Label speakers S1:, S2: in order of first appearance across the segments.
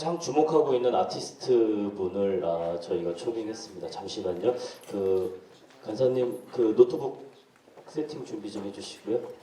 S1: 가장 주목하고 있는 아티스트 분을 저희가 초빙했습니다. 잠시만요. 간사님 노트북 세팅 준비 좀 해주시고요.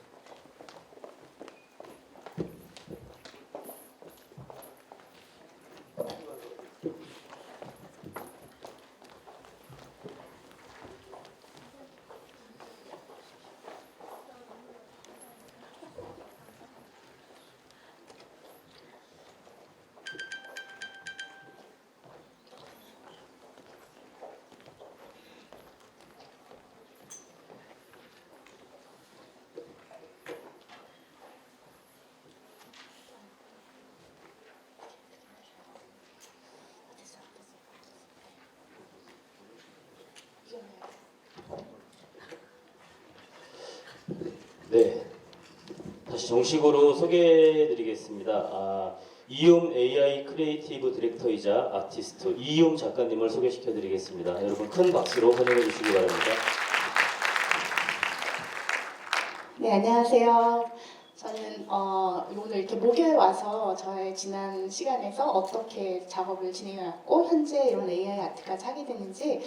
S1: 네, 다시 정식으로 소개해드리겠습니다. 이움 AI 크리에이티브 디렉터이자 아티스트 이움 작가님을 소개시켜드리겠습니다. 여러분 큰 박수로 환영해 주시기 바랍니다.
S2: 네, 안녕하세요. 저는 오늘 이렇게 목요일 와서 저의 지난 시간에서 어떻게 작업을 진행해왔고 현재 이런 AI 아트까지 하게 됐는지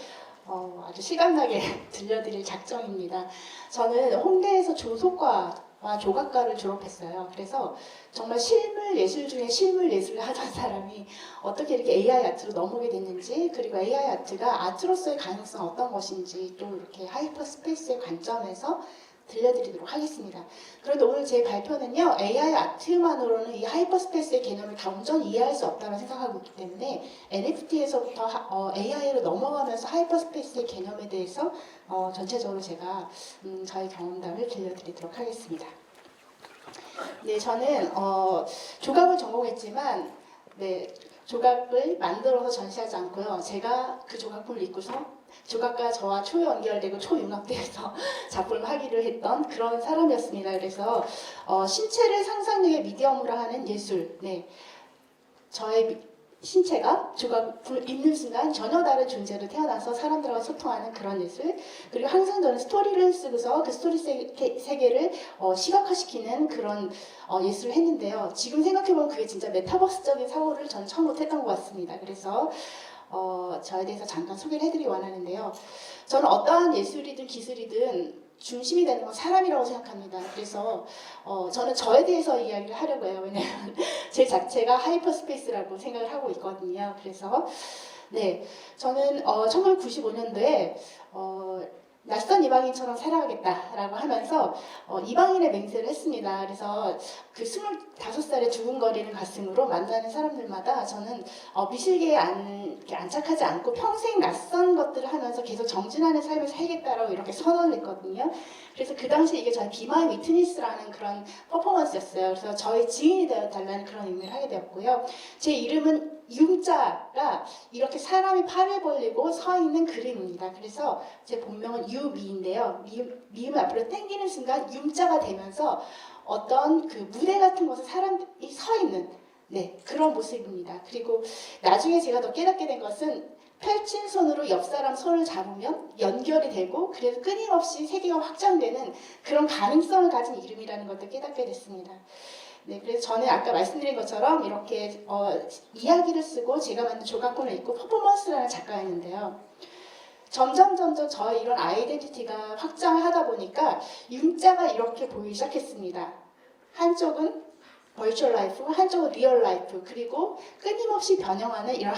S2: 아주 실감나게 들려드릴 작정입니다. 저는 홍대에서 조속과와 조각과를 졸업했어요. 그래서 정말 실물 예술 중에 실물 예술을 하던 사람이 어떻게 이렇게 AI 아트로 넘어오게 됐는지, 그리고 AI 아트가 아트로서의 가능성 어떤 것인지 또 이렇게 하이퍼 스페이스의 관점에서 들려드리도록 하겠습니다. 그런데 오늘 제 발표는요, AI 아트만으로는 이 하이퍼스페이스의 개념을 다 온전히 이해할 수 없다고 생각하고 있기 때문에 NFT에서부터 AI로 넘어가면서 하이퍼스페이스의 개념에 대해서 전체적으로 제가 저의 경험담을 들려드리도록 하겠습니다. 네, 저는 조각을 전공했지만 조각을 만들어서 전시하지 않고요. 제가 그 조각품을 입고서 조각가 저와 초연결되고 초융합돼서 작품을 하기를 했던 그런 사람이었습니다. 그래서 신체를 상상력의 미디엄으로 하는 예술, 저의 신체가 조각을 입는 순간 전혀 다른 존재로 태어나서 사람들과 소통하는 그런 예술, 그리고 항상 저는 스토리를 쓰고서 그 스토리 세계를 시각화시키는 그런 예술을 했는데요. 지금 생각해보면 그게 진짜 메타버스적인 사고를 전 처음부터 했던 것 같습니다. 그래서 저에 대해서 잠깐 소개를 해드리기 원하는데요. 저는 어떠한 예술이든 기술이든 중심이 되는 건 사람이라고 생각합니다. 그래서 저는 저에 대해서 이야기를 하려고 해요. 왜냐하면 제 자체가 하이퍼스페이스라고 생각을 하고 있거든요. 그래서 저는 1995년도에 낯선 이방인처럼 살아가겠다라고 하면서 이방인의 맹세를 했습니다. 그래서 그 25살의 두근거리는 가슴으로 만나는 사람들마다 저는 미실계에 안착하지 않고 평생 낯선 것들을 하면서 계속 정진하는 삶을 살겠다라고 이렇게 선언을 했거든요. 그래서 그 당시 이게 저희 비마이 위트니스라는 그런 퍼포먼스였어요. 그래서 저의 지인이 되어달라는 그런 의미를 하게 되었고요. 제 이름은 융자가 이렇게 사람이 팔을 벌리고 서 있는 그림입니다. 그래서 제 본명은 유미인데요. 미음을 앞으로 당기는 순간 융자가 되면서 어떤 그 무대 같은 곳에 사람이 서 있는 그런 모습입니다. 그리고 나중에 제가 더 깨닫게 된 것은 펼친 손으로 옆 사람 손을 잡으면 연결이 되고 그래서 끊임없이 세계가 확장되는 그런 가능성을 가진 이름이라는 것도 깨닫게 됐습니다. 그래서 저는 아까 말씀드린 것처럼 이렇게 이야기를 쓰고 제가 만든 조각품을 읽고 퍼포먼스를 하는 작가였는데요. 점점 저의 이런 아이덴티티가 확장을 하다 보니까 융자가 이렇게 보이기 시작했습니다. 한쪽은 버추얼 라이프, 한쪽은 리얼 라이프, 그리고 끊임없이 변형하는 이런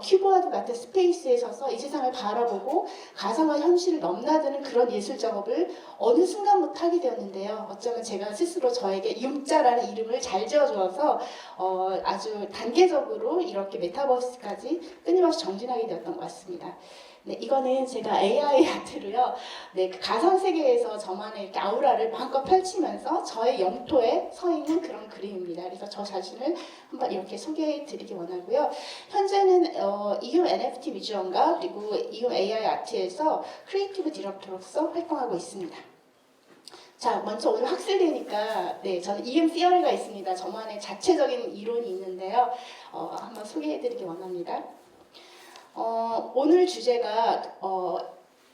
S2: 큐브와드 같은 스페이스에 서서 이 세상을 바라보고 가상과 현실을 넘나드는 그런 예술 작업을 어느 순간부터 하게 되었는데요. 어쩌면 제가 스스로 저에게 융자라는 이름을 잘 지어주어서 아주 단계적으로 이렇게 메타버스까지 끊임없이 정진하게 되었던 것 같습니다. 이거는 제가 AI 아트로요. 그 가상세계에서 저만의 이렇게 아우라를 마음껏 펼치면서 저의 영토에 서 있는 그런 그림입니다. 그래서 저 자신을 한번 이렇게 소개해 드리기 원하고요. 현재는 이움 NFT 뮤지엄과 그리고 이움 AI 아트에서 크리에이티브 디렉터로서 활동하고 있습니다. 자, 먼저 오늘 학술대니까 저는 이움 시어리가 있습니다. 저만의 자체적인 이론이 있는데요. 한번 소개해 드리기 원합니다. 오늘 주제가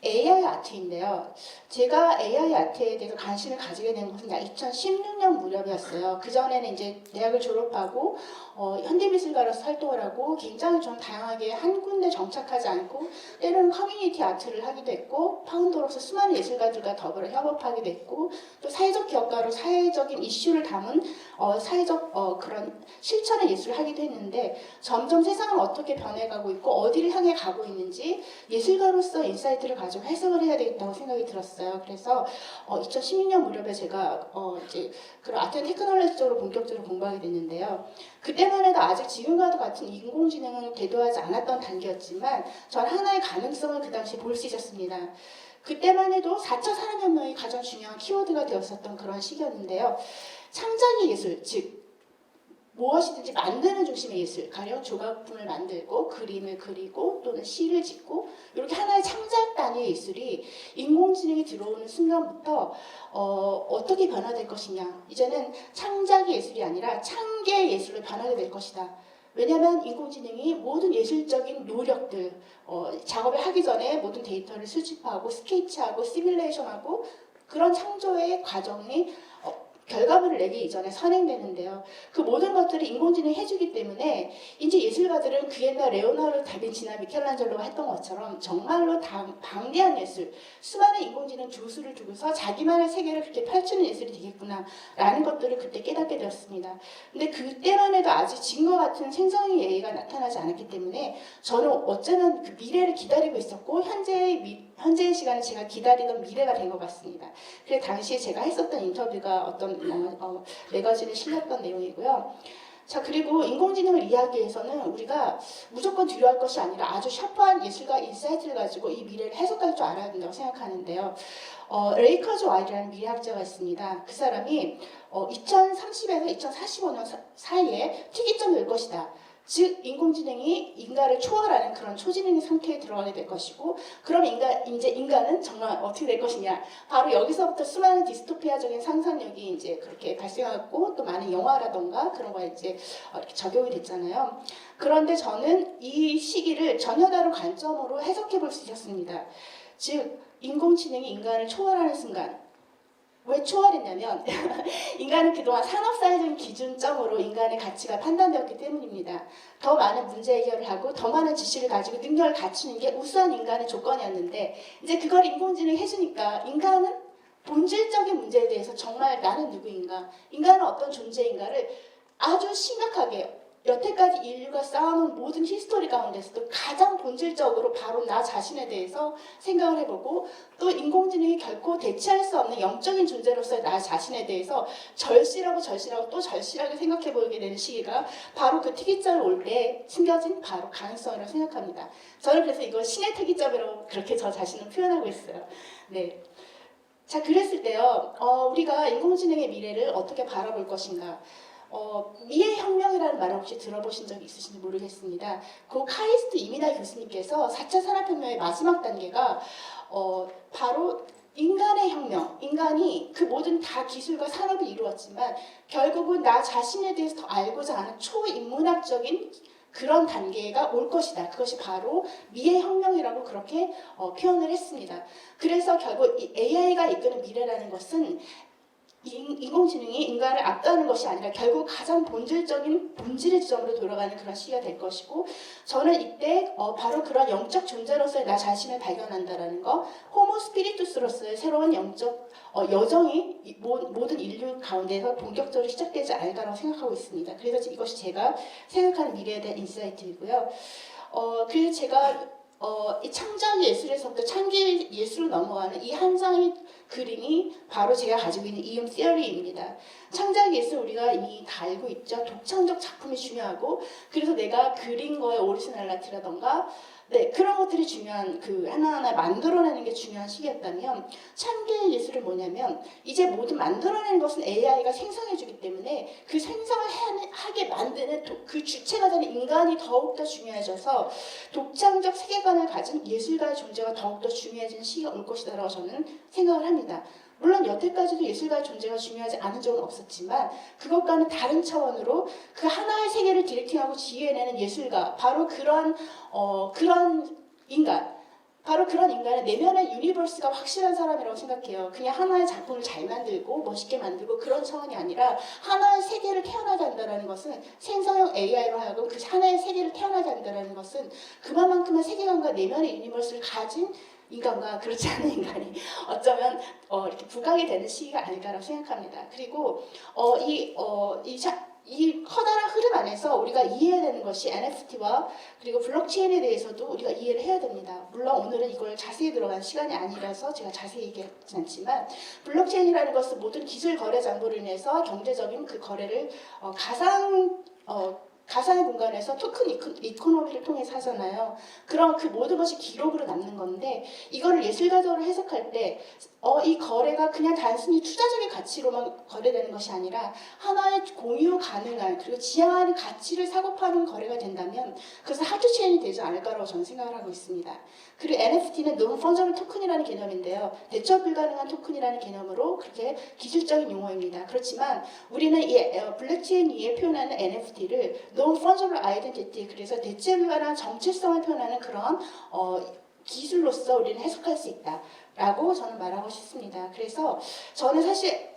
S2: AI 아트인데요. 제가 AI 아트에 대해서 관심을 가지게 된 것은 약 2016년 무렵이었어요. 그전에는 이제 대학을 졸업하고 현대미술가로서 활동을 하고 굉장히 좀 다양하게 한 군데 정착하지 않고 때로는 커뮤니티 아트를 하기도 했고 파운더로서 수많은 예술가들과 더불어 협업하기도 했고 또 사회적 기업가로 사회적인 이슈를 담은 사회적 그런 실천의 예술을 하기도 했는데 점점 세상은 어떻게 변해가고 있고 어디를 향해 가고 있는지 예술가로서 인사이트를 가지고 해석을 해야 되겠다고 생각이 들었어요. 그래서 2016년 무렵에 제가 이제 그런 아트 앤 테크놀로지 쪽으로 본격적으로 공부하게 됐는데요. 그때만 해도 아직 지금과도 같은 인공지능은 대두하지 않았던 단계였지만 전 하나의 가능성을 그 당시에 볼 수 있었습니다. 그때만 해도 4차 산업혁명이 가장 중요한 키워드가 되었었던 그런 시기였는데요. 창작의 예술, 즉 무엇이든지 만드는 중심의 예술, 가령 조각품을 만들고 그림을 그리고 또는 시를 짓고 이렇게 하나의 창작 단위의 예술이 인공지능이 들어오는 순간부터 어떻게 변화될 것이냐. 이제는 창작의 예술이 아니라 창계의 예술로 변하게 될 것이다. 왜냐하면 인공지능이 모든 예술적인 노력들, 작업을 하기 전에 모든 데이터를 수집하고 스케치하고 시뮬레이션하고 그런 창조의 과정이 결과물을 내기 이전에 선행되는데요. 그 모든 것들을 인공지능이 해주기 때문에 이제 예술가들은 그 옛날 레오나르도 다빈치나 미켈란젤로가 했던 것처럼 정말로 방대한 예술, 수많은 인공지능 조수를 두고서 자기만의 세계를 그렇게 펼치는 예술이 되겠구나라는 것들을 그때 깨닫게 되었습니다. 근데 그때만 해도 아직 지금과 같은 생성의 예의가 나타나지 않았기 때문에 저는 어쩌면 그 미래를 기다리고 있었고 현재의 시간을 제가 기다리던 미래가 된 것 같습니다. 그래서 당시에 제가 했었던 인터뷰가 어떤 매거진에 실렸던 내용이고요. 자, 그리고 인공지능을 이해하기 위해서는 우리가 무조건 두려워할 것이 아니라 아주 샤프한 예술가 인사이트를 가지고 이 미래를 해석할 줄 알아야 된다고 생각하는데요. 레이 커즈와일이라는 미래학자가 있습니다. 그 사람이 2030에서 2045년 사이에 특이점이 올 것이다. 즉 인공지능이 인간을 초월하는 그런 초지능 상태에 들어가게 될 것이고, 그럼 인간은 정말 어떻게 될 것이냐? 바로 여기서부터 수많은 디스토피아적인 상상력이 이제 그렇게 발생하고 또 많은 영화라던가 그런 거에 이제 이렇게 적용이 됐잖아요. 그런데 저는 이 시기를 전혀 다른 관점으로 해석해 볼 수 있었습니다. 즉 인공지능이 인간을 초월하는 순간. 왜 초월했냐면 인간은 그동안 산업사회적인 기준점으로 인간의 가치가 판단되었기 때문입니다. 더 많은 문제 해결을 하고 더 많은 지식을 가지고 능력을 갖추는 게 우수한 인간의 조건이었는데 이제 그걸 인공지능이 해주니까 인간은 본질적인 문제에 대해서 정말 나는 누구인가, 인간은 어떤 존재인가를 아주 심각하게 여태까지 인류가 쌓아놓은 모든 히스토리 가운데서도 가장 본질적으로 바로 나 자신에 대해서 생각을 해보고 또 인공지능이 결코 대체할 수 없는 영적인 존재로서의 나 자신에 대해서 절실하고 또 절실하게 생각해보게 되는 시기가 바로 그 특이점을 올 때 숨겨진 바로 가능성이라고 생각합니다. 저는 그래서 이걸 신의 특이점이라고 그렇게 저 자신을 표현하고 있어요. 네. 자, 그랬을 때요, 우리가 인공지능의 미래를 어떻게 바라볼 것인가. 미래혁명이라는 말을 혹시 들어보신 적이 있으신지 모르겠습니다. 그 카이스트 이미나 교수님께서 4차 산업혁명의 마지막 단계가 바로 인간의 혁명, 인간이 그 모든 다 기술과 산업이 이루었지만 결국은 나 자신에 대해서 더 알고자 하는 초인문학적인 그런 단계가 올 것이다. 그것이 바로 미래혁명이라고 그렇게 표현을 했습니다. 그래서 결국 이 AI가 이끄는 미래라는 것은 인공지능이 인간을 압도하는 것이 아니라 결국 가장 본질의 지점으로 돌아가는 그런 시기가 될 것이고, 저는 이때 바로 그런 영적 존재로서의 나 자신을 발견한다라는 거, 호모 스피리투스로서의 새로운 영적 여정이 모든 인류 가운데서 본격적으로 시작되지 않을까라고 생각하고 있습니다. 그래서 이것이 제가 생각하는 미래에 대한 인사이트이고요. 그래서 제가 이 창작 예술에서부터 창기 예술로 넘어가는 이 한 장의 그림이 바로 제가 가지고 있는 이음 시어리입니다. 창작 예술 우리가 이미 다 알고 있죠. 독창적 작품이 중요하고, 그래서 내가 그린 거에 오리지널리티라던가 그런 것들이 중요한, 그 하나하나 만들어내는 게 중요한 시기였다면, 창기의 예술은 뭐냐면 이제 모든 만들어내는 것은 AI가 생성해주기 때문에 그 생성을 하게 만드는 그 주체가 되는 인간이 더욱더 중요해져서 독창적 세계관을 가진 예술가의 존재가 더욱더 중요해지는 시기가 올 것이다라고 저는 생각을 합니다. 물론 여태까지도 예술가의 존재가 중요하지 않은 적은 없었지만 그것과는 다른 차원으로 그 하나의 세계를 디렉팅하고 지휘해내는 예술가, 바로 그런 인간, 바로 그런 인간은 내면의 유니버스가 확실한 사람이라고 생각해요. 그냥 하나의 작품을 잘 만들고 멋있게 만들고 그런 차원이 아니라 하나의 세계를 태어나게 한다는 것은 생성형 AI로 하여금 그 하나의 세계를 태어나게 한다는 것은 그만큼의 세계관과 내면의 유니버스를 가진 인간과 그렇지 않은 인간이 어쩌면 이렇게 부각이 되는 시기가 아닐까라고 생각합니다. 그리고 이 커다란 흐름 안에서 우리가 이해해야 되는 것이 NFT와 그리고 블록체인에 대해서도 우리가 이해를 해야 됩니다. 물론 오늘은 이걸 자세히 들어간 시간이 아니라서 제가 자세히 얘기하지 않지만 블록체인이라는 것은 모든 기술 거래 장부로 인해서 경제적인 그 거래를 가상의 공간에서 토큰 이코노미를 통해서 하잖아요. 그럼 그 모든 것이 기록으로 남는 건데 이거를 예술가적으로 해석할 때 이 거래가 그냥 단순히 투자적인 가치로만 거래되는 것이 아니라 하나의 공유 가능한 그리고 지향하는 가치를 사고 파는 거래가 된다면 그것은 하드체인이 되지 않을까라고 저는 생각을 하고 있습니다. 그리고 NFT는 Non-Fungible 토큰이라는 개념인데요. 대처 불가능한 토큰이라는 개념으로 그렇게 기술적인 용어입니다. 그렇지만 우리는 이 블록체인 위에 표현하는 NFT를 Non-Fungible Identity, 그래서 대체 불가능한 정체성을 표현하는 그런 기술로서 우리는 해석할 수 있다. 라고 저는 말하고 싶습니다. 그래서 저는 사실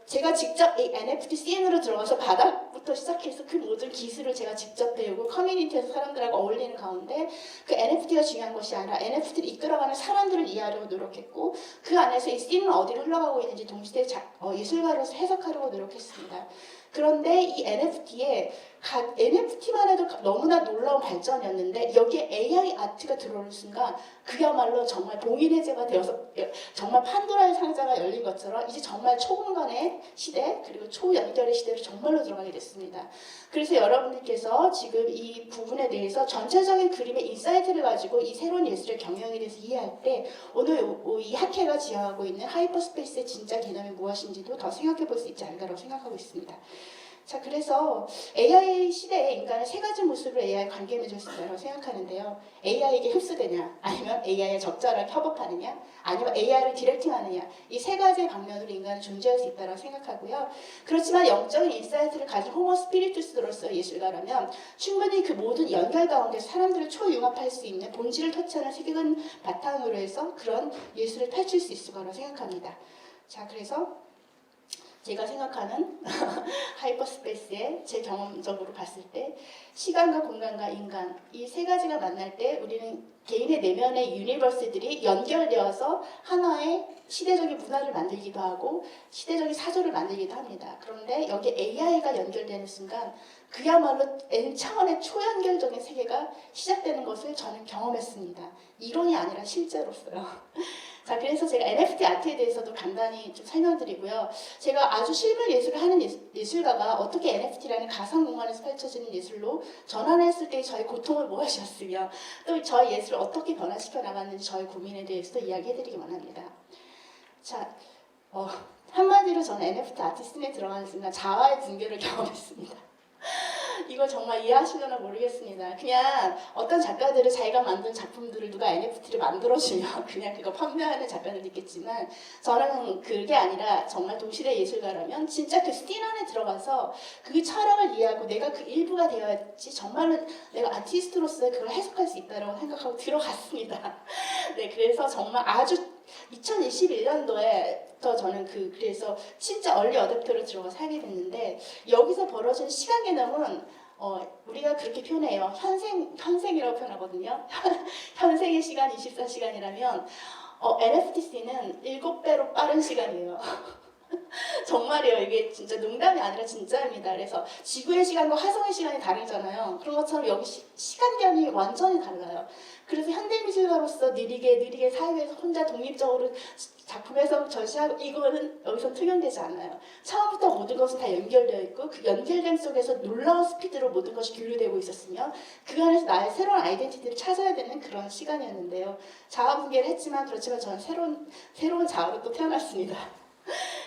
S2: 제가 직접 이 NFT 씬으로 들어가서 바닥부터 시작해서 그 모든 기술을 제가 직접 배우고 커뮤니티에서 사람들하고 어울리는 가운데 그 NFT가 중요한 것이 아니라 NFT를 이끌어가는 사람들을 이해하려고 노력했고 그 안에서 이 씬은 어디로 흘러가고 있는지 동시에 예술가로서 해석하려고 노력했습니다. 그런데 이 NFT만 해도 너무나 놀라운 발전이었는데 여기에 AI 아트가 들어오는 순간 그야말로 정말 봉인해제가 되어서 정말 판도라의 상자가 열린 것처럼 이제 정말 초공간의 시대 그리고 초연결의 시대로 정말로 들어가게 됐습니다. 그래서 여러분들께서 지금 이 부분에 대해서 전체적인 그림의 인사이트를 가지고 이 새로운 예술의 경영에 대해서 이해할 때 오늘 이 학회가 지향하고 있는 하이퍼스페이스의 진짜 개념이 무엇인지도 더 생각해 볼 수 있지 않을까라고 생각하고 있습니다. 자, 그래서 AI 시대에 인간은 세 가지 모습으로 AI 관계 맺을 수 있다고 생각하는데요. AI에게 흡수되냐, 아니면 AI에 적절하게 협업하느냐, 아니면 AI를 디렉팅하느냐, 이 세 가지의 방면으로 인간은 존재할 수 있다고 생각하고요. 그렇지만 영적인 인사이트를 가진 호모 스피리투스로서 예술가라면 충분히 그 모든 연결 가운데 사람들을 초융합할 수 있는 본질을 터치하는 세계관 바탕으로 해서 그런 예술을 펼칠 수 있을 거라고 생각합니다. 자, 그래서 제가 생각하는 하이퍼스페이스에 제 경험적으로 봤을 때 시간과 공간과 인간 이 세 가지가 만날 때 우리는 개인의 내면의 유니버스들이 연결되어서 하나의 시대적인 문화를 만들기도 하고 시대적인 사조를 만들기도 합니다. 그런데 여기 AI가 연결되는 순간 그야말로 N차원의 초연결적인 세계가 시작되는 것을 저는 경험했습니다. 이론이 아니라 실제로서요. 자, 그래서 제가 NFT 아트에 대해서도 간단히 좀 설명드리고요. 제가 아주 실물 예술을 하는 예술가가 어떻게 NFT라는 가상 공간에서 펼쳐지는 예술로 전환했을 때 저의 고통을 무엇이었으며 또 저의 예술을 어떻게 변화시켜 나갔는지 저의 고민에 대해서도 이야기해드리기 원합니다. 자, 한마디로 저는 NFT 아티스트에 들어가는 순간 자아의 붕괴를 경험했습니다. 이걸 정말 이해하시려나 모르겠습니다. 그냥 어떤 작가들은 자기가 만든 작품들을 누가 NFT를 만들어주면 그냥 그거 판매하는 작가들도 있겠지만 저는 그게 아니라 정말 동시대 예술가라면 진짜 그 씬 안에 들어가서 그 철학을 이해하고 내가 그 일부가 되어야지 정말로 내가 아티스트로서 그걸 해석할 수 있다고 생각하고 들어갔습니다. 네, 그래서 정말 아주 2021년도에 저는 그래서 진짜 얼리 어댑터로 들어가서 살게 됐는데 여기서 벌어진 시간 개념은 우리가 그렇게 표현해요. 현생이라고 표현하거든요. 현생의 시간 24시간이라면 NFTC는 7배로 빠른 시간이에요. 정말이에요. 이게 진짜 농담이 아니라 진짜입니다. 그래서 지구의 시간과 화성의 시간이 다르잖아요. 그런 것처럼 여기 시간견이 완전히 달라요. 그래서 현대미술가로서 느리게 사회에서 혼자 독립적으로 작품에서 전시하고 이거는 여기서 특용되지 않아요. 처음부터 모든 것은 다 연결되어 있고 그 연결됨 속에서 놀라운 스피드로 모든 것이 교류되고 있었으며 그 안에서 나의 새로운 아이덴티티를 찾아야 되는 그런 시간이었는데요. 자아 붕괴를 했지만 그렇지만 저는 새로운 자아로 또 태어났습니다.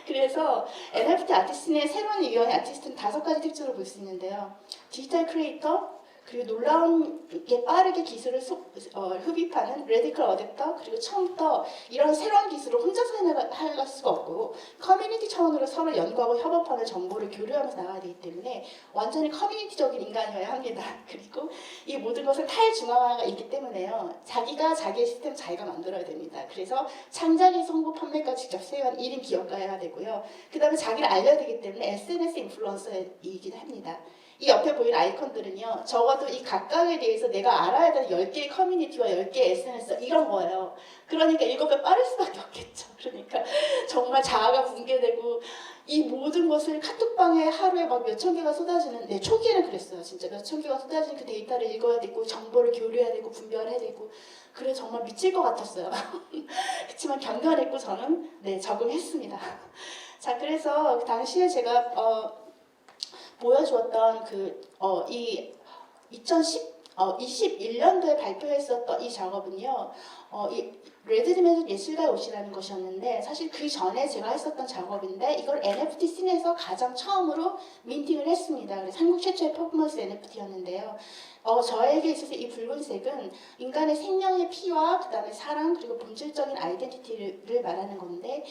S2: 그래서 NFT 아티스트의 새로운 유형의 아티스트는 5가지 특징을 볼 수 있는데요. 디지털 크리에이터, 그리고 놀라운게 빠르게 기술을 흡입하는 레디컬 어댑터, 그리고 처음부터 이런 새로운 기술을 혼자서 해나갈 수가 없고 커뮤니티 차원으로 서로 연구하고 협업하는 정보를 교류하면서 나가야 되기 때문에 완전히 커뮤니티적인 인간이어야 합니다. 그리고 이 모든 것은 탈중앙화가 있기 때문에요. 자기가 자기의 시스템 자기가 만들어야 됩니다. 그래서 창작에서 홍보 판매까지 직접 세운 1인 기업가여야 되고요. 그 다음에 자기를 알려야 되기 때문에 SNS 인플루언서이기도 합니다. 이 옆에 보이는 아이콘들은요, 적어도 이 각각에 대해서 내가 알아야 되는 10개의 커뮤니티와 10개의 SNS 이런 거예요. 그러니까 7배 빠를 수밖에 없겠죠. 그러니까 정말 자아가 붕괴되고 이 모든 것을 카톡방에 하루에 막 몇천 개가 쏟아지는, 네, 초기에는 그랬어요. 진짜 몇천 개가 쏟아지는 그 데이터를 읽어야 되고 정보를 교류해야 되고 분별해야 되고 그래 정말 미칠 것 같았어요. 그렇지만 견뎌냈고 저는 네, 적응했습니다. 자, 그래서 당시에 제가 보여주었던 이 2021년도에 발표했었던 이 작업은요, 이 레드 디멘션 예술가의 옷이라는 것이었는데 사실 그 전에 제가 했었던 작업인데 이걸 NFT 씬에서 가장 처음으로 민팅을 했습니다. 그래서 한국 최초의 퍼포먼스 NFT였는데요. 저에게 있어서 이 붉은색은 인간의 생명의 피와 그 다음에 사랑 그리고 본질적인 아이덴티티를 말하는 건데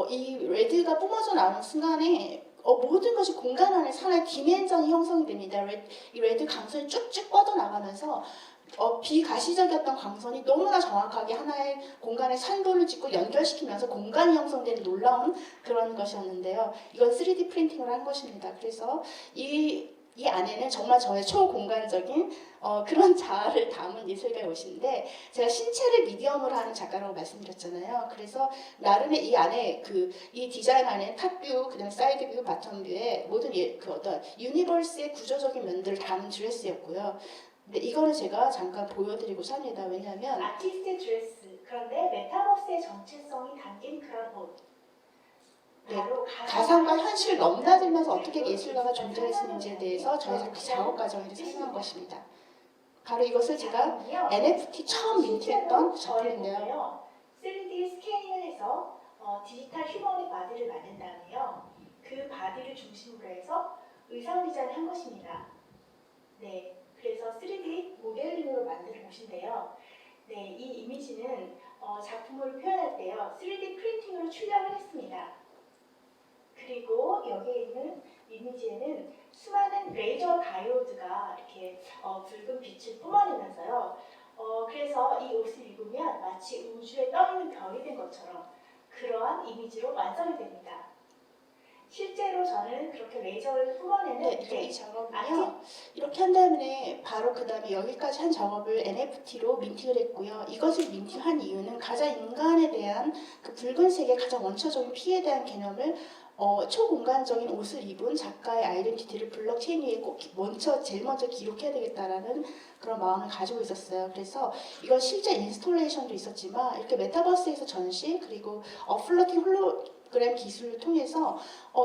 S2: 이 레드가 뿜어져 나오는 순간에 모든 것이 공간 안에서 하나의 디멘전이 형성이 됩니다. 이 레드 강선이 쭉쭉 뻗어나가면서 비가시적이었던 광선이 너무나 정확하게 하나의 공간에 산도를 짓고 연결시키면서 공간이 형성되는 놀라운 그런 것이었는데요. 이건 3D 프린팅을 한 것입니다. 그래서 이 안에는 정말 저의 초공간적인 그런 자아를 담은 예술가의 옷인데 제가 신체를 미디엄으로 하는 작가라고 말씀드렸잖아요. 그래서 나름의 이 안에 이 디자인 안에 탑뷰, 그다음 사이드 뷰, 바텀 뷰에 모든 어떤 유니버스의 구조적인 면들을 담은 드레스였고요. 근데 이거는 제가 잠깐 보여드리고자 합니다. 왜냐하면
S3: 아티스트 드레스, 그런데 메타버스의 정체성이 담긴 그런 옷.
S2: 네,
S3: 바로
S2: 가상과 현실을 넘나들면서 어떻게 예술가가 존재했는지에 대해서 저의 그 작업 과정을 설명한 것입니다. 바로 이것을 제가 NFT 처음 민트했던 작품인데요.
S3: 3D 스캐닝을 해서 디지털 휴머니 바디를 만든 다음에요. 그 바디를 중심으로 해서 의상 디자인을 한 것입니다. 네, 그래서 3D 모델링으로 만든 옷인데요. 네, 이 이미지는 작품을 표현할 때요. 3D 프린팅으로 출력을 했습니다. 그리고 여기에 있는 이미지에는 수많은 레이저 다이오드가 이렇게 붉은 빛을 뿜어내면서요. 그래서 이 옷을 입으면 마치 우주에 떠있는 별이 된 것처럼 그러한 이미지로 완성이 됩니다. 실제로 저는 그렇게 레이저를 뿜어내는
S2: 네, 이 작업은요. 이렇게 한 다음에 바로 그 다음에 여기까지 한 작업을 NFT로 민팅을 했고요. 이것을 민팅한 이유는 가장 인간에 대한 그 붉은색의 가장 원초적인 피에 대한 개념을 초공간적인 옷을 입은 작가의 아이덴티티를 블록체인 위에 꼭 제일 먼저 기록해야 되겠다라는 그런 마음을 가지고 있었어요. 그래서 이건 실제 인스톨레이션도 있었지만 이렇게 메타버스에서 전시 그리고 플로팅 홀로그램 기술을 통해서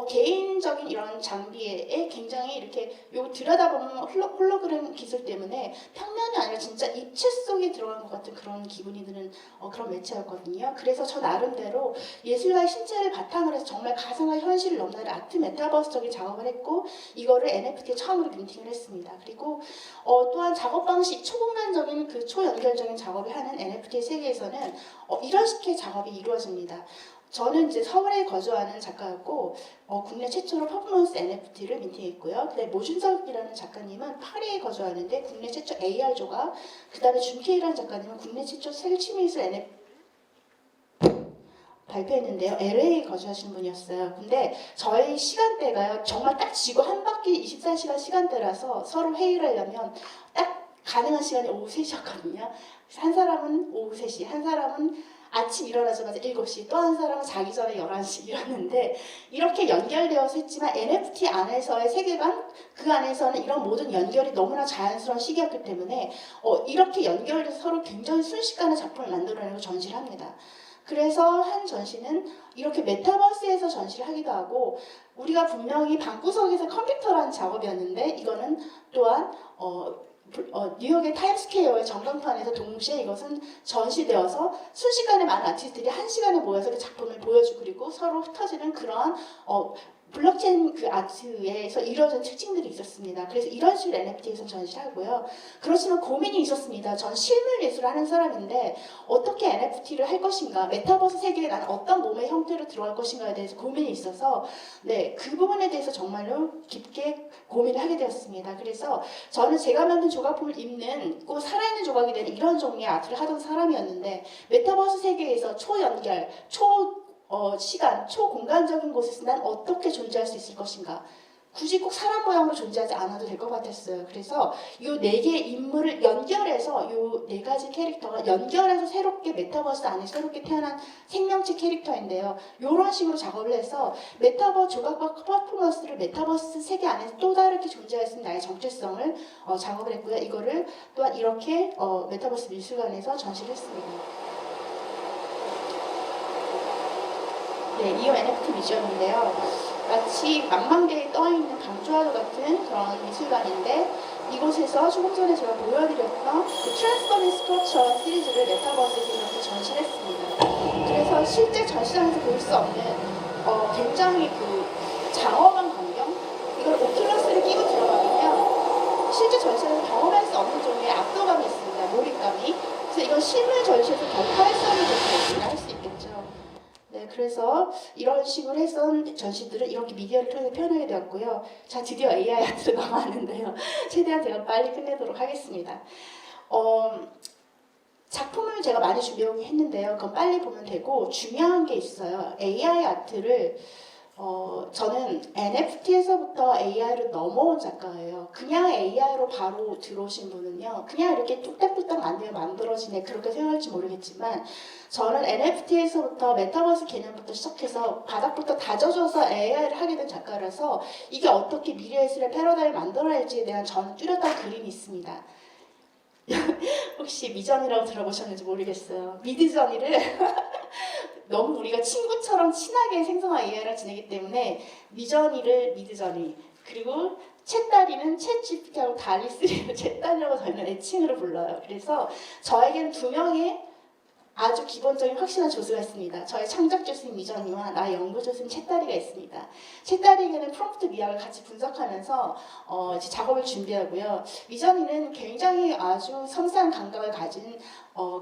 S2: 개인적인 이런 장비에 굉장히 이렇게 요 들여다보면 홀로그램 기술 때문에 평면이 아니라 진짜 입체 속에 들어간 것 같은 그런 기분이 드는 그런 매체였거든요. 그래서 저 나름대로 예술가의 신체를 바탕으로 해서 정말 가상과 현실을 넘나는 아트 메타버스적인 작업을 했고 이거를 NFT에 처음으로 민팅을 했습니다. 그리고 또한 작업 방식 초공간적인 그 초연결적인 작업을 하는 NFT의 세계에서는 이런 식의 작업이 이루어집니다. 저는 이제 서울에 거주하는 작가였고 국내 최초로 퍼포먼스 NFT를 민팅했고요. 그다음에 모준석이라는 작가님은 파리에 거주하는데 국내 최초 AR 조각, 그다음에 준케이라는 작가님은 국내 최초 색치미술 NFT 발표했는데요. LA에 거주하시는 분이었어요. 근데 저희 시간대가요. 정말 딱 지구 한 바퀴 24시간 시간대라서 서로 회의를 하려면 딱 가능한 시간이 오후 3시였거든요. 한 사람은 오후 3시, 한 사람은 아침 일어나자마자 7시, 또 한 사람은 자기 전에 11시 이러는데 이렇게 연결되어서 했지만 NFT 안에서의 세계관, 그 안에서는 이런 모든 연결이 너무나 자연스러운 시기였기 때문에 이렇게 연결돼서 서로 굉장히 순식간에 작품을 만들어내고 전시를 합니다. 그래서 한 전시는 이렇게 메타버스에서 전시를 하기도 하고 우리가 분명히 방구석에서 컴퓨터라는 작업이었는데 이거는 또한 뉴욕의 타임스퀘어의 전광판에서 동시에 이것은 전시되어서 순식간에 많은 아티스트들이 한 시간에 모여서 그 작품을 보여주고 그리고 서로 흩어지는 그러한 블록체인 그 아트에서 이루어진 특징들이 있었습니다. 그래서 이런 식으로 NFT에서 전시를 하고요. 그렇지만 고민이 있었습니다. 전 실물 예술을 하는 사람인데 어떻게 NFT를 할 것인가, 메타버스 세계에 난 어떤 몸의 형태로 들어갈 것인가에 대해서 고민이 있어서 네, 그 부분에 대해서 정말로 깊게 고민을 하게 되었습니다. 그래서 저는 제가 만든 조각품을 입는 꼭 살아있는 조각이 되는 이런 종류의 아트를 하던 사람이었는데 메타버스 세계에서 초연결, 시간, 초공간적인 곳에서 난 어떻게 존재할 수 있을 것인가. 굳이 꼭 사람 모양으로 존재하지 않아도 될 것 같았어요. 그래서 이 네 개의 인물을 연결해서 이 네 가지 캐릭터가 연결해서 새롭게 메타버스 안에 새롭게 태어난 생명체 캐릭터인데요. 이런 식으로 작업을 해서 메타버스 조각과 퍼포먼스를 메타버스 세계 안에서 또 다르게 존재할 수 있는 나의 정체성을 작업을 했고요. 이거를 또한 이렇게 메타버스 미술관에서 전시를 했습니다. 네, 이어 NFT 뮤지엄인데요. 마치 망망대에 떠있는 강조하도 같은 그런 미술관인데 이곳에서 조금 전에 제가 보여드렸던 그 트랜스포밍 스컬처 시리즈를 메타버스에서 이렇게 전시를 했습니다. 그래서 실제 전시장에서 볼 수 없는 굉장히 그 장엄한 광경, 이걸 오큘러스를 끼고 들어가면 실제 전시장에서 경험할 수 없는 종류의 압도감이 있습니다. 몰입감이. 그래서 이건 실물 전시에서 더욱 활성이 되는 할 수 있겠죠. 네, 그래서 이런 식으로 했던 전시들을 이렇게 미디어를 통해서 표현하게 되었고요. 자, 드디어 AI 아트가 남았는데요. 최대한 제가 빨리 끝내도록 하겠습니다. 작품을 제가 많이 준비하고 했는데요. 그건 빨리 보면 되고 중요한 게 있어요. AI 아트를 저는 NFT에서부터 AI로 넘어온 작가예요. 그냥 AI로 바로 들어오신 분은요, 그냥 이렇게 뚝딱뚝딱 만들어지네 그렇게 생각할지 모르겠지만 저는 NFT에서부터 메타버스 개념부터 시작해서 바닥부터 다져줘서 AI를 하게 된 작가라서 이게 어떻게 미래예술의 패러다임을 만들어낼지에 대한 저는 뚜렷한 그림이 있습니다. 혹시 미전이라고 들어보셨는지 모르겠어요. 미드저니를 너무 우리가 친구처럼 친하게 생성한 AI를 지내기 때문에 미저니를 미드저니, 그리고 챗다리는 챗GPT하고 달리3를 챗다리라고 저희는 애칭으로 불러요. 그래서 저에게는 두 명의 아주 기본적인 확실한 조수가 있습니다. 저의 창작 조수인 미전이와 나의 연구 조수인 챗다리가 있습니다. 챗다리에게는 프롬프트 미학을 같이 분석하면서 이제 작업을 준비하고요. 미전이는 굉장히 아주 섬세한 감각을 가진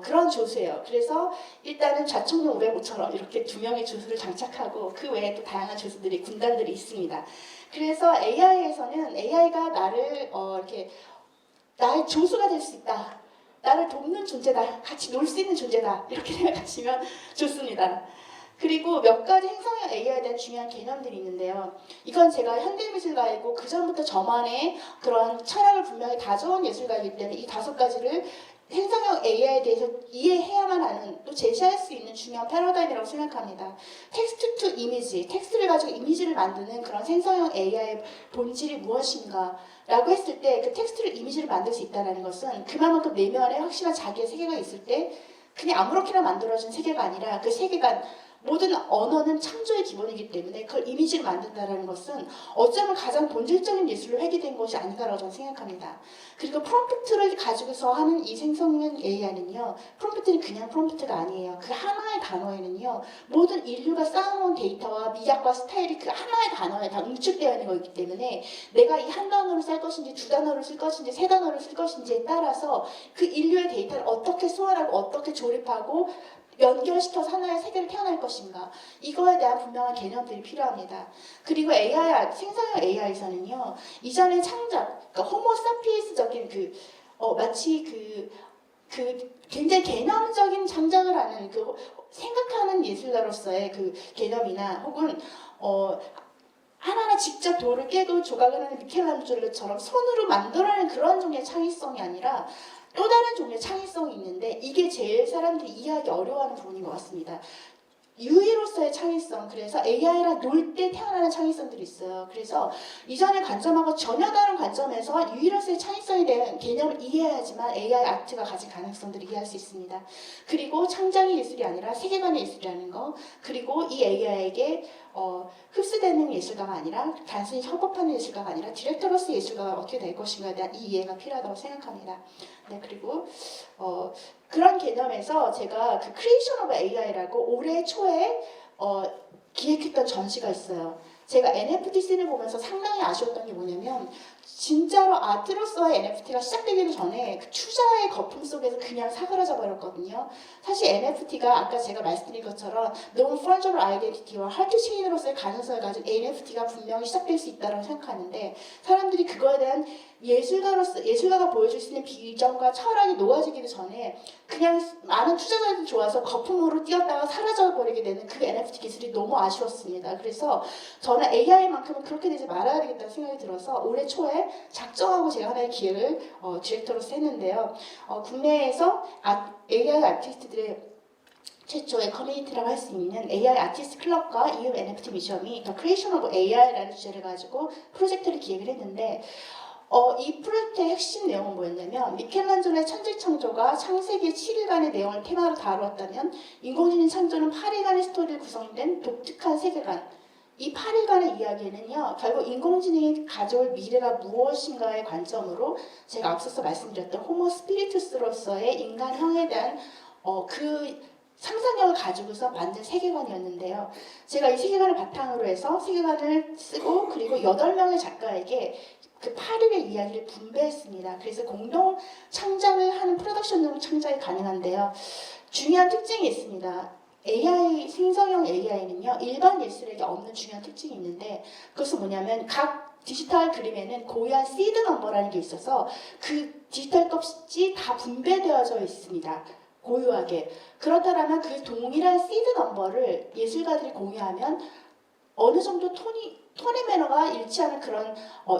S2: 그런 조수예요. 그래서 일단은 좌청룡 505처럼 이렇게 두 명의 조수를 장착하고 그 외에 또 다양한 조수들이 군단들이 있습니다. 그래서 AI에서는 AI가 나를 이렇게 나의 조수가 될 수 있다. 나를 돕는 존재다. 같이 놀 수 있는 존재다. 이렇게 생각하시면 좋습니다. 그리고 몇 가지 행성형 AI에 대한 중요한 개념들이 있는데요. 이건 제가 현대미술가이고 그 전부터 저만의 그런 철학을 분명히 다져온 예술가이기 때문에 이 5가지를 행성형 AI에 대해서 이해해야만 하는, 또 제시할 수 있는 중요한 패러다임이라고 생각합니다. 텍스트 투 이미지, 텍스트를 가지고 이미지를 만드는 그런 생성형 AI의 본질이 무엇인가 라고 했을 때 그 텍스트를 이미지를 만들 수 있다는 것은 그만큼 내면에 확실한 자기의 세계가 있을 때 그냥 아무렇게나 만들어진 세계가 아니라 그 세계관, 모든 언어는 창조의 기본이기 때문에 그걸 이미지를 만든다는 것은 어쩌면 가장 본질적인 예술로 회귀된 것이 아닌가라고 저는 생각합니다. 그리고 프롬프트를 가지고서 하는 이 생성형 AI는요, 프롬프트는 그냥 프롬프트가 아니에요. 그 하나의 단어에는요, 모든 인류가 쌓아놓은 데이터와 미학과 스타일이 그 하나의 단어에 다 응축되어 있는 거기 때문에 내가 이 한 단어를 쓸 것인지 두 단어를 쓸 것인지 세 단어를 쓸 것인지에 따라서 그 인류의 데이터를 어떻게 소환하고 어떻게 조립하고 연결시켜서 하나의 세계를 태어날 것인가, 이거에 대한 분명한 개념들이 필요합니다. 그리고 AI, 생성형 AI에서는요, 이전의 창작, 그러니까 호모사피엔스적인 마치 굉장히 개념적인 창작을 하는 그 생각하는 예술가로서의 그 개념이나 혹은 하나하나 직접 돌을 깨고 조각을 하는 미켈란젤로처럼 손으로 만들어내는 그런 종류의 창의성이 아니라 또 다른 종류의 창의성이 있는데 이게 제일 사람들이 이해하기 어려워하는 부분인 것 같습니다. 유희로서의 창의성, 그래서 AI랑 놀 때 태어나는 창의성들이 있어요. 그래서 이전의 관점하고 전혀 다른 관점에서 유희로서의 창의성에 대한 개념을 이해해야지만 AI 아트가 가진 가능성들을 이해할 수 있습니다. 그리고 창작의 예술이 아니라 세계관의 예술이라는 거, 그리고 이 AI에게 흡수되는 예술가가 아니라 단순히 협업하는 예술가가 아니라 디렉터로서 예술가가 어떻게 될 것인가에 대한 이 이해가 필요하다고 생각합니다. 네, 그리고 그런 개념에서 제가 그 크리에이션 오브 AI라고 올해 초에 기획했던 전시가 있어요. 제가 NFT 씬을 보면서 상당히 아쉬웠던 게 뭐냐면 진짜로 아트로서의 NFT가 시작되기도 전에 그 투자의 거품 속에서 그냥 사그라져 버렸거든요. 사실 NFT가 아까 제가 말씀드린 것처럼 Non-Fungible Identity와 하드체인으로서의 가능성을 가진 NFT가 분명히 시작될 수 있다고 생각하는데 사람들이 그거에 대한 예술가가 보여줄 수 있는 비전과 철학이 녹아지기도 전에 그냥 많은 투자자들이 좋아서 거품으로 뛰었다가 사라져버리게 되는 그 NFT 기술이 너무 아쉬웠습니다. 그래서 저는 AI만큼은 그렇게 되지 말아야 되겠다는 생각이 들어서 올해 초에 작정하고 제가 하나의 기획을 디렉터로서 했는데요. 국내에서 AI 아티스트들의 최초의 커뮤니티라고 할 수 있는 AI 아티스트 클럽과 이음 NFT 뮤지엄이 The Creation of AI라는 주제를 가지고 프로젝트를 기획을 했는데 이 프로젝트의 핵심 내용은 뭐였냐면 미켈란젤로의 천지창조가 창세기 7일간의 내용을 테마로 다루었다면 인공지능 창조는 8일간의 스토리를 구성된 독특한 세계관. 이 8일간의 이야기는요, 결국 인공지능이 가져올 미래가 무엇인가의 관점으로 제가 앞서서 말씀드렸던 호모 스피리투스로서의 인간형에 대한 그 상상력을 가지고서 만든 세계관이었는데요. 제가 이 세계관을 바탕으로 해서 세계관을 쓰고 그리고 8명의 작가에게 그 8일의 이야기를 분배했습니다. 그래서 공동 창작을 하는 프로덕션용 창작이 가능한데요. 중요한 특징이 있습니다. 생성형 AI는요, 일반 예술에게 없는 중요한 특징이 있는데 그것은 뭐냐면 각 디지털 그림에는 고유한 시드 넘버라는 게 있어서 그 디지털 값이 다 분배되어져 있습니다. 고유하게. 그렇다면 그 동일한 시드 넘버를 예술가들이 공유하면 어느 정도 톤의 매너가 일치하는 그런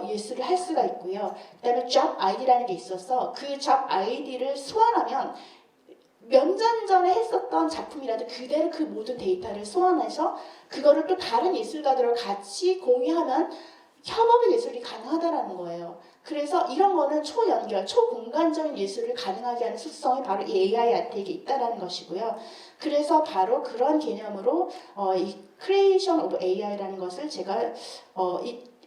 S2: 예술을 할 수가 있고요. 그다음에 job ID라는 게 있어서 그 job ID를 소환하면 몇 년 전에 했었던 작품이라도 그대로 그 모든 데이터를 소환해서 그거를 또 다른 예술가들과 같이 공유하면 협업의 예술이 가능하다라는 거예요. 그래서 이런 거는 초연결, 초공간적인 예술을 가능하게 하는 특성이 바로 이 AI 아트에게 있다는 것이고요. 그래서 바로 그런 개념으로 이 Creation of AI라는 것을 제가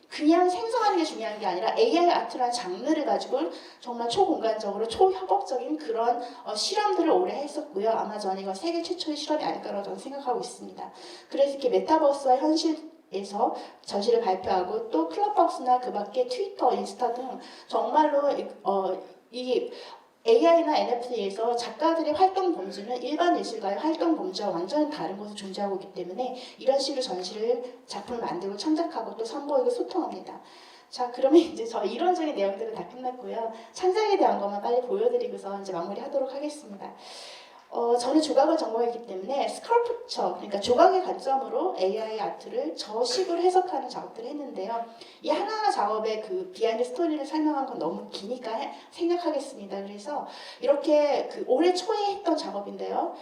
S2: 그냥 생성하는 게 중요한 게 아니라 AI 아트라는 장르를 가지고 정말 초공간적으로 초협업적인 그런 실험들을 오래 했었고요. 아마 저는 이거 세계 최초의 실험이 아닐까라고 저는 생각하고 있습니다. 그래서 이렇게 메타버스와 현실에서 전시를 발표하고 또 클럽박스나 그 밖에 트위터, 인스타 등 정말로 이 AI나 NFT에서 작가들의 활동 범주는 일반 예술가의 활동 범주와 완전히 다른 곳에 존재하고 있기 때문에 이런 식으로 작품을 만들고 창작하고 또 선보이고 소통합니다. 자, 그러면 이제 저 이론적인 내용들은 다 끝났고요. 창작에 대한 것만 빨리 보여드리고서 이제 마무리하도록 하겠습니다. 저는 조각을 전공했기 때문에 스컬프처, 그러니까 조각의 관점으로 AI 아트를 저식으로 해석하는 작업들을 했는데요. 이 하나하나 작업의 그 비하인드 스토리를 설명한 건 너무 기니까 생략하겠습니다. 그래서 이렇게 그 올해 초에 했던 작업인데요.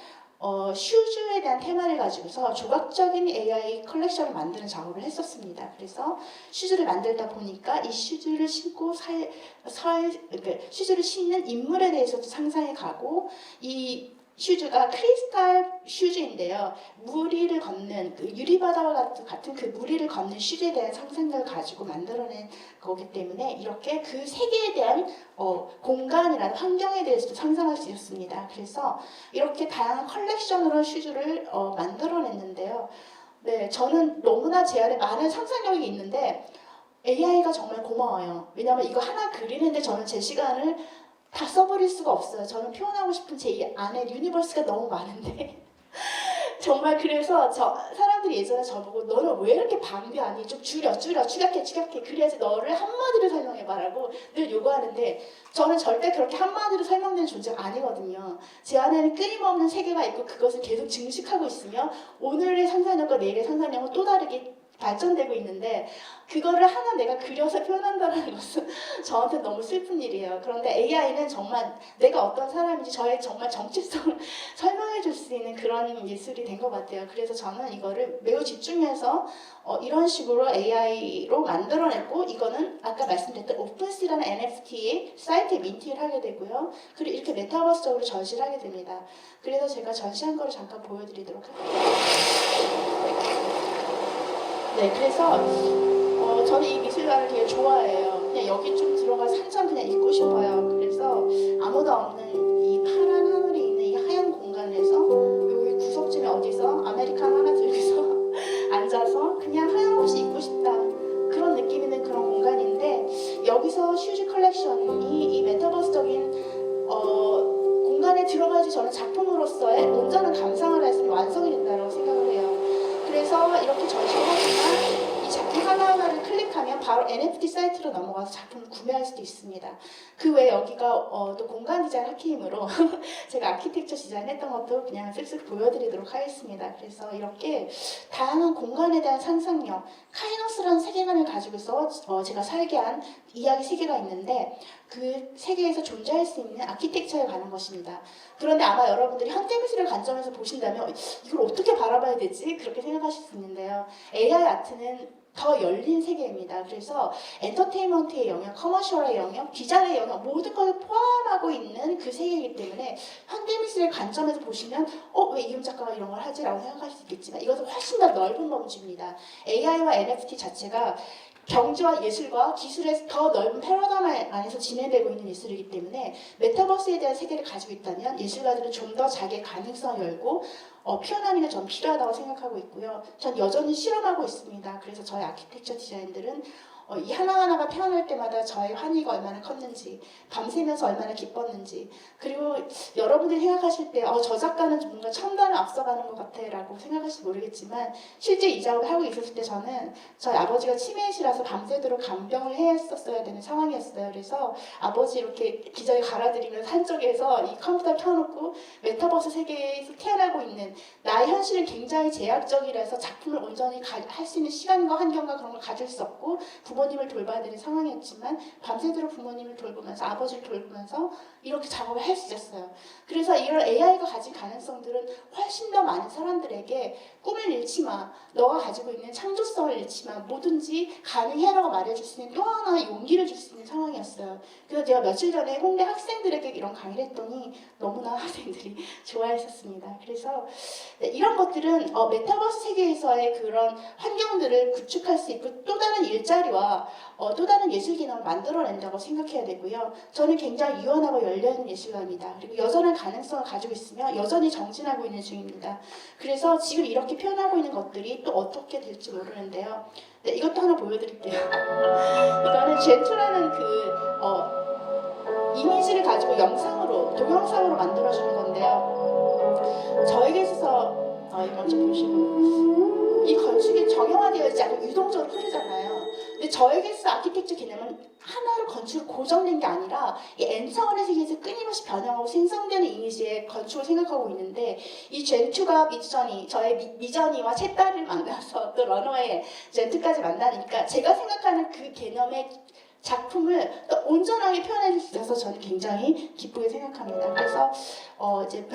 S2: 슈즈에 대한 테마를 가지고서 조각적인 AI 컬렉션을 만드는 작업을 했었습니다. 그래서 슈즈를 만들다 보니까 이 슈즈를 신고 그러니까 슈즈를 신는 인물에 대해서도 상상해 가고 이 슈즈가 크리스탈 슈즈인데요. 무리를 걷는 그 유리바다와 같은 그 무리를 걷는 슈즈에 대한 상상력을 가지고 만들어낸 거기 때문에 이렇게 그 세계에 대한 공간이라는 환경에 대해서도 상상할 수 있습니다. 그래서 이렇게 다양한 컬렉션으로 슈즈를 만들어냈는데요. 네, 저는 너무나 제 안에 많은 상상력이 있는데 AI가 정말 고마워요. 왜냐하면 이거 하나 그리는데 저는 제 시간을 다 써버릴 수가 없어요. 저는 표현하고 싶은 제 안에 유니버스가 너무 많은데 정말 그래서 사람들이 예전에 저보고 너는 왜 이렇게 방대하니? 좀 줄여 축약해 그래야지 너를 한마디로 설명해봐라고 늘 요구하는데 저는 절대 그렇게 한마디로 설명되는 존재가 아니거든요. 제 안에는 끊임없는 세계가 있고 그것을 계속 증식하고 있으며 오늘의 상상력과 내일의 상상력은 또 다르게 발전되고 있는데 그거를 하나 내가 그려서 표현한다는 것은 저한테 너무 슬픈 일이에요. 그런데 AI는 정말 내가 어떤 사람인지 저의 정말 정체성을 설명해 줄 수 있는 그런 예술이 된 것 같아요. 그래서 저는 이거를 매우 집중해서 이런 식으로 AI로 만들어냈고 이거는 아까 말씀드렸던 오픈시라는 NFT 사이트에 민팅을 하게 되고요. 그리고 이렇게 메타버스적으로 전시를 하게 됩니다. 그래서 제가 전시한 거를 잠깐 보여드리도록 할게요. 네, 그래서 저는 이 미술관을 되게 좋아해요. 그냥 여기 좀 들어가서 한참 그냥 있고 싶어요. 그래서 아무도 없는 이 파란 하늘이 있는 이 하얀 공간에서 여기 구석쯤에 어디서 아메리카노 하나 들고서 앉아서 그냥 하염없이 있고 싶어요. 그것이 저는 작품으로서의 온전한 감상을 할 수 있는 완성이 된다고 생각을 해요. 그래서 이렇게 전시를 하지만 이 작품 하나하나를 클릭하면 바로 NFT 사이트로 넘어가서 작품을 구매할 수도 있습니다. 그 외에 여기가 또 공간 디자인 학회이므로 제가 아키텍처 디자인했던 것도 그냥 쓱쓱 보여드리도록 하겠습니다. 그래서 이렇게 다양한 공간에 대한 상상력, 카이노스라는 세계관을 가지고 있어 제가 설계한 이야기 세계가 있는데 그 세계에서 존재할 수 있는 아키텍처에 관한 것입니다. 그런데 아마 여러분들이 현대미술의 관점에서 보신다면 이걸 어떻게 바라봐야 되지? 그렇게 생각하실 수 있는데요. AI 아트는 더 열린 세계입니다. 그래서 엔터테인먼트의 영역, 커머셜의 영역, 디자인의 영역 모든 것을 포함하고 있는 그 세계이기 때문에 현대미술의 관점에서 보시면 왜 이윤 작가가 이런 걸 하지? 라고 생각할 수 있겠지만 이것은 훨씬 더 넓은 범주입니다. AI와 NFT 자체가 경제와 예술과 기술의 더 넓은 패러다임 안에서 진행되고 있는 예술이기 때문에 메타버스에 대한 세계를 가지고 있다면 예술가들은 좀 더 자기의 가능성을 열고 표현하는 게 전 필요하다고 생각하고 있고요. 전 여전히 실험하고 있습니다. 그래서 저희 아키텍처 디자인들은 이 하나하나가 태어날 때마다 저의 환희가 얼마나 컸는지, 밤새면서 얼마나 기뻤는지, 그리고 여러분들이 생각하실 때 저 작가는 뭔가 첨단을 앞서가는 것 같아 라고 생각하실지 모르겠지만 실제 이 작업을 하고 있었을 때 저는 저희 아버지가 치매이시라서 밤새도록 간병을 했었어야 되는 상황이었어요. 그래서 아버지 이렇게 기저에 갈아들이면서 한쪽에서 이 컴퓨터 켜놓고 메타버스 세계에서 태어나고 있는 나의 현실은 굉장히 제약적이라서 작품을 온전히 할 수 있는 시간과 환경과 그런 걸 가질 수 없고 부모님을 돌봐야 되는 상황이었지만 밤새도록 부모님을 돌보면서 아버지를 돌보면서 이렇게 작업을 할 수 있었어요. 그래서 이런 AI가 가진 가능성들은 훨씬 더 많은 사람들에게 꿈을 잃지 마, 너가 가지고 있는 창조성을 잃지 마, 뭐든지 가능해라고 말해줄 수 있는 또 하나의 용기를 줄 수 있는 상황이었어요. 그래서 제가 며칠 전에 홍대 학생들에게 이런 강의를 했더니 너무나 학생들이 좋아했었습니다. 그래서 이런 것들은 메타버스 세계에서의 그런 환경들을 구축할 수 있고 또 다른 일자리와 또 다른 예술 기능을 만들어낸다고 생각해야 되고요. 저는 굉장히 유연하고 열려있는 예술가입니다. 그리고 여전한 가능성을 가지고 있으며 여전히 정진하고 있는 중입니다. 그래서 지금 이렇게 표현하고 있는 것들이 또 어떻게 될지 모르는데요. 네, 이것도 하나 보여드릴게요. 이거는 젠투라는 이미지를 가지고 영상으로, 동영상으로 만들어주는 건데요. 저에게서 이건 좀 보시고 이 건축이 정형화되어 있지 않고 유동적으로 흐르잖아요. 근데 저에게서 아키텍처 개념은 하나로 건축을 고정된 게 아니라 이 N차원의 세계에서 끊임없이 변형하고 생성되는 이미지의 건축을 생각하고 있는데 이 젠투가 미전이, 저의 미전이와 채딸을 만나서 또 러너웨이 젠투까지 만나니까 제가 생각하는 그 개념의 작품을 또 온전하게 표현해 줄 수 있어서 저는 굉장히 기쁘게 생각합니다. 그래서 이제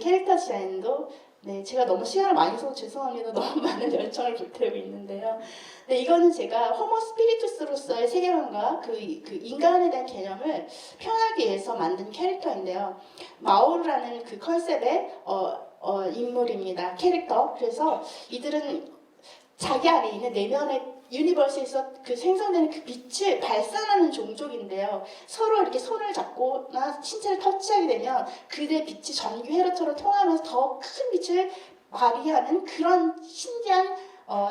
S2: 캐릭터 디자인도 제가 너무 시간을 많이 써서 죄송합니다. 너무 많은 열정을 불태우고 있는데요. 이거는 제가 호모 스피리투스로서의 세계관과 그 인간에 대한 개념을 표현하기 위해서 만든 캐릭터인데요. 마오르라는 그 컨셉의 인물입니다. 캐릭터. 그래서 이들은 자기 안에 있는 내면의 유니버스에서 그 생성되는 그 빛을 발산하는 종족인데요. 서로 이렇게 손을 잡거나 신체를 터치하게 되면 그들의 빛이 전기 회로처럼 통하면서 더 큰 빛을 발휘하는 그런 신기한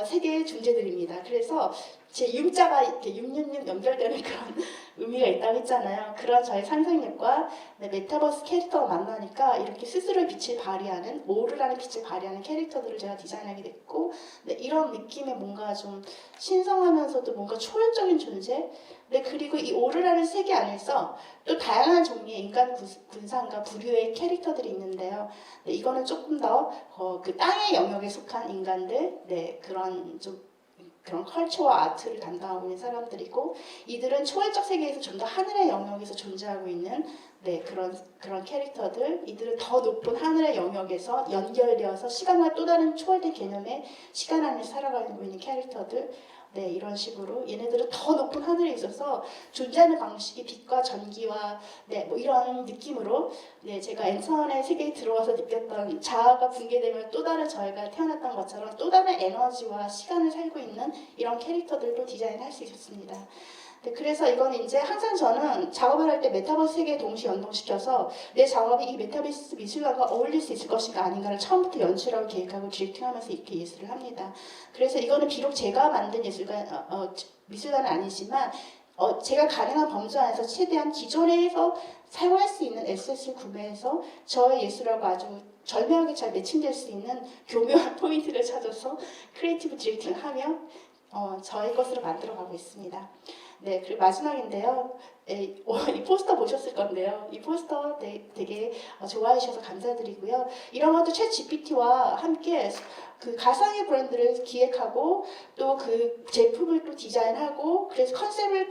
S2: 세계의 존재들입니다. 그래서 제 U자가 이렇게 666 연결되는 그런 의미가 있다고 했잖아요. 그런 저의 상상력과 메타버스 캐릭터가 만나니까 이렇게 스스로의 빛을 발휘하는, 오르라는 빛을 발휘하는 캐릭터들을 제가 디자인하게 됐고 이런 느낌의 뭔가 좀 신성하면서도 뭔가 초월적인 존재. 그리고 이 오르라는 세계 안에서 또 다양한 종류의 인간 군상과 부류의 캐릭터들이 있는데요. 이거는 조금 더 그 땅의 영역에 속한 인간들, 그런 컬처와 아트를 담당하고 있는 사람들이고 이들은 초월적 세계에서 좀 더 하늘의 영역에서 존재하고 있는 그런 캐릭터들. 이들은 더 높은 하늘의 영역에서 연결되어서 시간과 또 다른 초월된 개념의 시간 안에 살아가고 있는 캐릭터들. 이런 식으로 얘네들은 더 높은 하늘에 있어서 존재하는 방식이 빛과 전기와 뭐 이런 느낌으로 제가 N차원의 세계에 들어와서 느꼈던 자아가 붕괴되면 또 다른 저희가 태어났던 것처럼 또 다른 에너지와 시간을 살고 있는 이런 캐릭터들도 디자인할 수 있었습니다. 그래서 이건 이제 항상 저는 작업을 할 때 메타버스 세계에 동시에 연동시켜서 내 작업이 이 메타버스 미술관과 어울릴 수 있을 것인가 아닌가를 처음부터 연출하고 계획하고 디렉팅하면서 이렇게 예술을 합니다. 그래서 이거는 비록 제가 만든 미술관은 아니지만 제가 가능한 범주 안에서 최대한 기존에서 사용할 수 있는 있는 SS를 구매해서 저의 예술하고 아주 절묘하게 잘 매칭될 수 있는 교묘한 포인트를 찾아서 크리에이티브 디렉팅을 하며 저의 것으로 만들어가고 있습니다. 네, 그리고 마지막인데요. 이 포스터 보셨을 건데요. 이 포스터 되게 좋아해 주셔서 감사드리고요. 이런 것도 챗 GPT와 함께 그 가상의 브랜드를 기획하고 또 그 제품을 또 디자인하고 그래서 컨셉을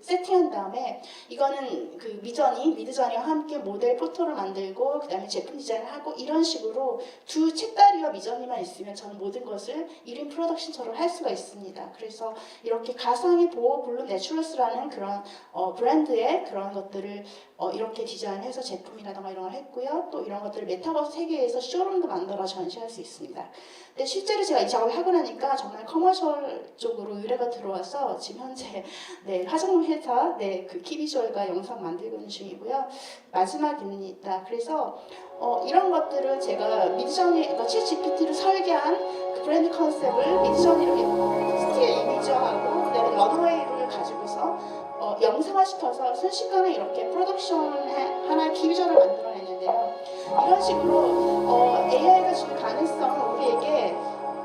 S2: 세팅한 다음에 이거는 그 미드저니와 함께 모델 포토를 만들고 그 다음에 제품 디자인을 하고 이런 식으로 두 책다리와 미저니만 있으면 저는 모든 것을 1인 프로덕션처럼 할 수가 있습니다. 그래서 이렇게 가상의 보호 블루 내추럴스라는 그런 브랜드의 그런 것들을 이렇게 디자인해서 제품이라던가 이런 걸 했고요. 또 이런 것들을 메타버스 세계에서 쇼룸도 만들어 전시할 수 있습니다. 근데 실제로 제가 이 작업을 하고 나니까 정말 커머셜 쪽으로 의뢰가 들어와서 지금 현재 화장품 회사 그 키비주얼과 영상 만들고 있는 중이고요. 마지막입니다. 그래서 이런 것들을 제가 미드저니, 그러니까 챗 GPT로 설계한 그 브랜드 컨셉을 미드저니로 스틸 이미지화하고 그다음에 런웨이를 가지고서 영상화시켜서 순식간에 이렇게 프로덕션 하나의 키비전을 만들어냈는데요. 이런 식으로 AI가 주는 가능성은 우리에게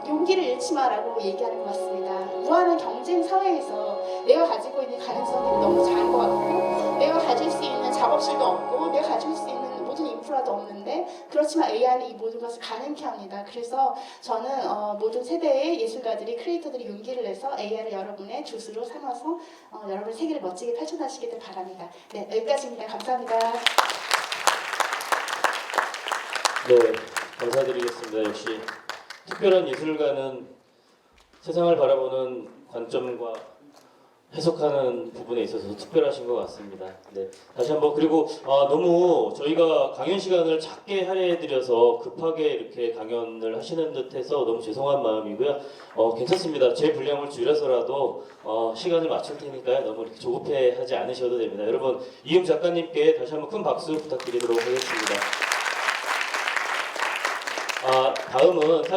S2: 용기를 잃지 마라고 얘기하는 것 같습니다. 무한한 경쟁 사회에서 내가 가지고 있는 가능성이 너무 작은 것 같고 내가 가질 수 있는 작업실도 없고 내가 가질 수 있는 모든 인프라도 없는데 그렇지만 AI는 이 모든 것을 가능케 합니다. 그래서 저는 모든 세대의 예술가들이 크리에이터들이 용기를 내서 AI를 여러분의 주스로 삼아서 여러분의 세계를 멋지게 펼쳐나시기를 바랍니다. 네, 여기까지입니다. 감사합니다.
S1: 네, 감사드리겠습니다. 역시 특별한 예술가는 세상을 바라보는 관점과 해석하는 부분에 있어서 특별하신 것 같습니다. 네, 다시 한번 그리고 너무 저희가 강연 시간을 작게 할애해드려서 급하게 이렇게 강연을 하시는 듯해서 너무 죄송한 마음이고요. 괜찮습니다. 제 분량을 줄여서라도 시간을 맞출 테니까요. 너무 이렇게 조급해하지 않으셔도 됩니다. 여러분 이음 작가님께 다시 한번 큰 박수 부탁드리도록 하겠습니다. 다음은 사실